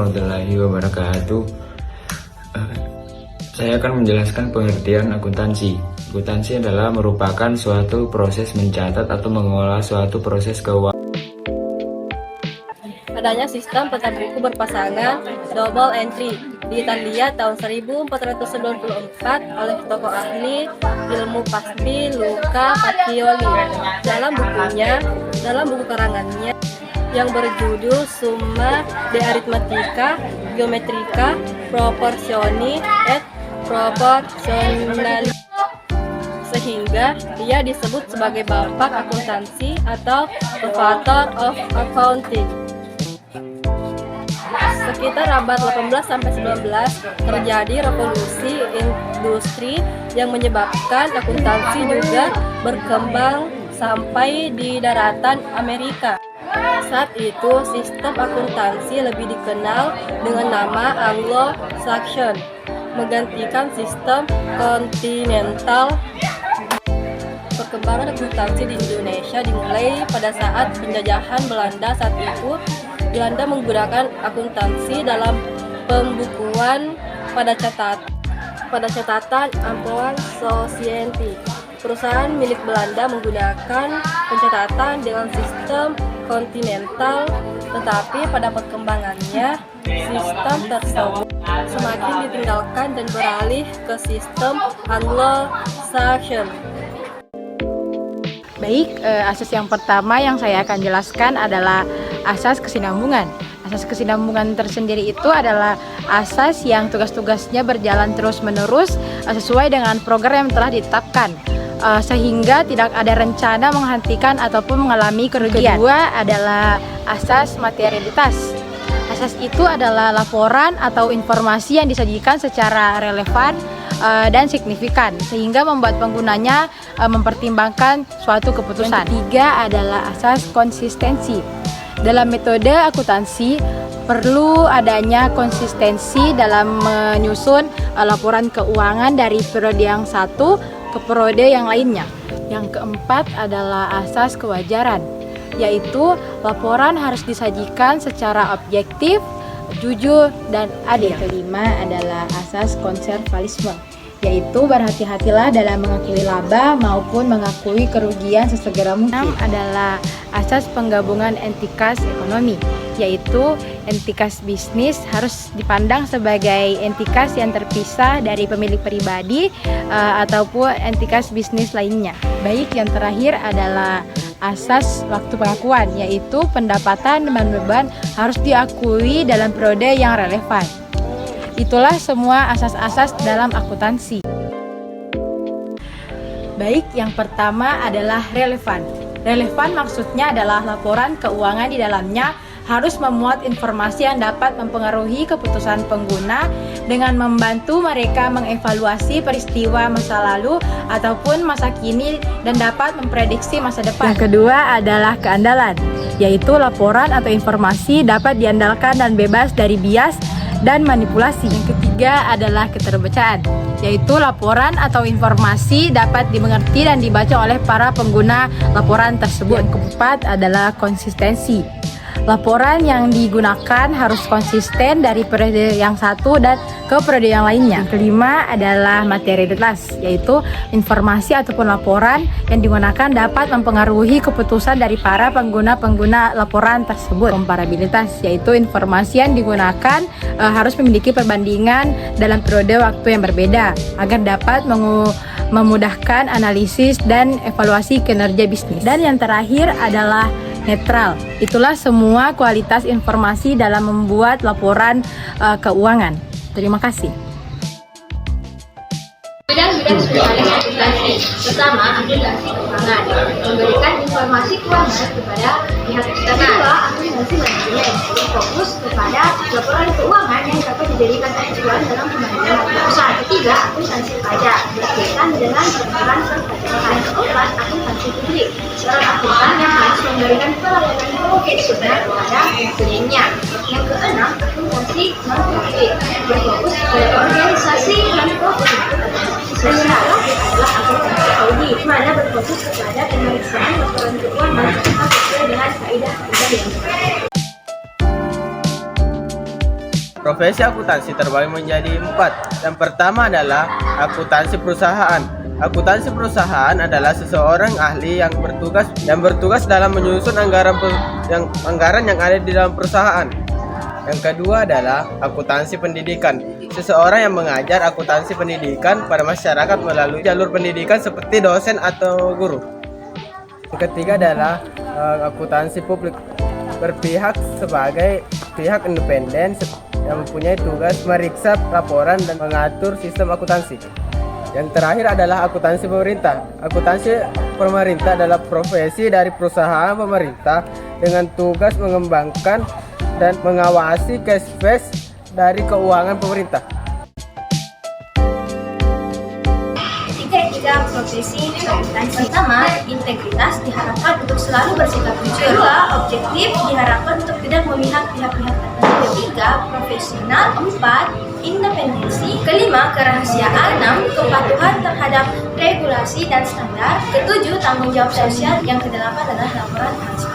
warahmatullahi wabarakatuh. Saya akan menjelaskan pengertian akuntansi. Akuntansi adalah merupakan suatu proses mencatat atau mengolah suatu proses keuangan. Adanya sistem tata buku berpasangan double entry di Italia tahun 1494 oleh tokoh ahli ilmu pasti Luca Pacioli. Dalam buku karangannya yang berjudul Summa de Arithmetica Geometrica Proportioni et Proportionali, sehingga dia disebut sebagai bapak akuntansi atau the father of accounting. Sekitar abad 18-19 terjadi revolusi industri yang menyebabkan akuntansi juga berkembang sampai di daratan Amerika. Saat itu sistem akuntansi lebih dikenal dengan nama Anglo-Saxon, menggantikan sistem kontinental. Perkembangan akuntansi di Indonesia dimulai pada saat penjajahan Belanda. Saat itu Belanda menggunakan akuntansi dalam pembukuan pada catatan Ampoan Society. Perusahaan milik Belanda menggunakan pencatatan dengan sistem kontinental, tetapi pada perkembangannya sistem tersebut semakin ditinggalkan dan beralih ke sistem Anglo-Saxon. Baik, asas yang pertama yang saya akan jelaskan adalah asas kesinambungan. Asas kesinambungan tersendiri itu adalah asas yang tugas-tugasnya berjalan terus-menerus sesuai dengan program yang telah ditetapkan, sehingga tidak ada rencana menghentikan ataupun mengalami kerugian. Kedua adalah asas materialitas. Asas itu adalah laporan atau informasi yang disajikan secara relevan dan signifikan, sehingga membuat penggunanya mempertimbangkan suatu keputusan. Yang ketiga adalah asas konsistensi. Dalam metode akuntansi perlu adanya konsistensi dalam menyusun laporan keuangan dari periode yang satu ke periode yang lainnya. Yang keempat adalah asas kewajaran, yaitu laporan harus disajikan secara objektif, jujur, dan adil. Yang kelima adalah asas konservalisme, yaitu berhati-hatilah dalam mengakui laba maupun mengakui kerugian sesegera mungkin. 6 adalah asas penggabungan entitas ekonomi, yaitu entitas bisnis harus dipandang sebagai entitas yang terpisah dari pemilik pribadi ataupun entitas bisnis lainnya. Baik, yang terakhir adalah asas waktu pengakuan, yaitu pendapatan dan beban harus diakui dalam periode yang relevan. Itulah semua asas-asas dalam akuntansi. Baik, yang pertama adalah relevan. Relevan maksudnya adalah laporan keuangan di dalamnya harus memuat informasi yang dapat mempengaruhi keputusan pengguna dengan membantu mereka mengevaluasi peristiwa masa lalu ataupun masa kini dan dapat memprediksi masa depan. Yang kedua adalah keandalan, yaitu laporan atau informasi dapat diandalkan dan bebas dari bias dan manipulasi. Yang ketiga adalah keterbacaan, yaitu laporan atau informasi dapat dimengerti dan dibaca oleh para pengguna laporan tersebut. Yang keempat adalah konsistensi. Laporan yang digunakan harus konsisten dari periode yang satu dan ke periode yang lainnya. Yang kelima adalah materialitas, yaitu informasi ataupun laporan yang digunakan dapat mempengaruhi keputusan dari para pengguna laporan tersebut. Komparabilitas, yaitu informasi yang digunakan harus memiliki perbandingan dalam periode waktu yang berbeda agar dapat memudahkan analisis dan evaluasi kinerja bisnis. Dan yang terakhir adalah netral. Itulah semua kualitas informasi dalam membuat laporan keuangan. Terima kasih. Bidang-bidang spesialis akuntansi. Pertama, akuntansi keuangan, memberikan informasi keuangan kepada pihak eksternal. Kedua, akuntansi manajemen, fokus kepada laporan keuangan yang dapat dijadikan acuan dalam pembagian keputusan. Ketiga, akuntansi pajak, berkaitan dengan pengeluaran perpajakan. Keempat, akuntansi publik, seorang akuntan yang harus memberikan pelayanan publik kepada kliennya. Yang keenam, akuntansi non-profit, berfokus pada organisasi non-profit. Dan yang terakhir adalah akuntansi audit, di mana berfokus kepada pemeriksaan laporan keuangan sesuai dengan kaidah yang berlaku. Profesi akuntansi terbagi menjadi 4. Yang pertama adalah akuntansi perusahaan. Akuntansi perusahaan adalah seseorang ahli yang bertugas dalam menyusun anggaran yang ada di dalam perusahaan. Yang kedua adalah akuntansi pendidikan. Seseorang yang mengajar akuntansi pendidikan pada masyarakat melalui jalur pendidikan seperti dosen atau guru. Yang ketiga adalah akuntansi publik. Berpihak sebagai pihak independen yang mempunyai tugas meriksa laporan dan mengatur sistem akuntansi. Yang terakhir adalah akuntansi pemerintah. Akuntansi pemerintah adalah profesi dari perusahaan pemerintah dengan tugas mengembangkan dan mengawasi cash flow dari keuangan pemerintah. Tiga profesi akuntansi. Pertama, integritas diharapkan untuk selalu bersikap jujur. Kedua, objektif diharapkan untuk tidak memihak pihak-pihak tertentu. Ketiga, profesional. Empat, independensi. Kelima, kerahasiaan. Enam, kepatuhan terhadap regulasi dan standar. Ketujuh, tanggung jawab sosial. Yang kedelapan adalah laporan transparansi.